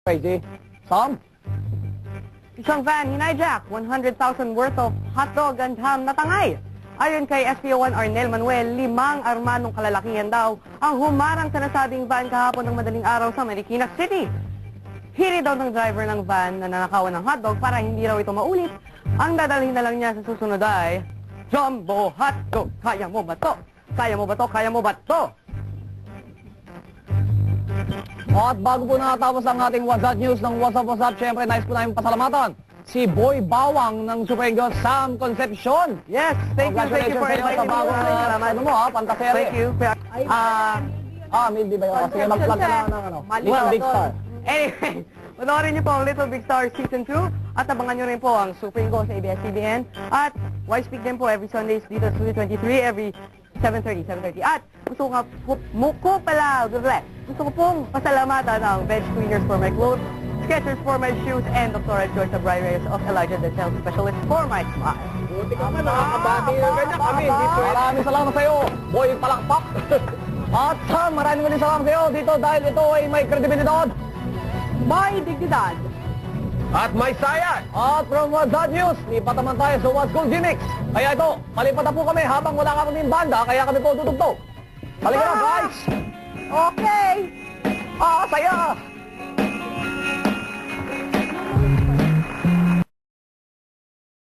Crazy. Sam? Isang van hinijack, 100,000 worth of hotdog and ham na tangay. Ayon kay SPO1 Arnel Manuel, 5 armadong kalalakihan daw ang humarang sa nasabing van kahapon ng madaling araw sa Marikina City. Hiri daw ng driver ng van na nanakawan ng hotdog para hindi raw ito maulit. Ang dadalhin na lang niya sa susunod ay Jumbo Hotdog. Kaya mo ba to? Kaya mo ba to? Kaya mo ba to? At bago po nakatapos ang ating WhatsApp News ng WhatsApp, syempre nais po namin pasalamatan si Boy Bawang ng Super Eagles, Sam Concepcion. Yes, thank you for inviting me. Ano mo ha, Pantasere. Thank you. Mildy ba yun? Sige, mag-plug ka na ng ano. Little Big Star. Anyway, panoorin niyo po ang Little Big Star Season 2 at abangan niyo rin po ang Super Eagles sa ABS-CBN at Y-Speak din po every Sundays dito sa Studio 23 every 7:30. At gusto ko pong pasalamatan ang Veg Cleaners for my clothes, Skechers for my shoes, and Dr. Joyce Abrayres of Elijah Dental Specialist for my smile. Buti ka man, nakakabati na ganyan kami. Maraming salamat sa iyo, Boy Palakpak. At Sam, maraming salamat sa iyo dito dahil ito ay may kredibilidad, May dignidad. at may saya. At from WhatsApp News, lipat naman tayo sa What's Cool Gmix. Kaya ito, palipat na po kami habang wala kami ng banda, kaya kami po tutugtog. Halika na, guys! Okay. Saya!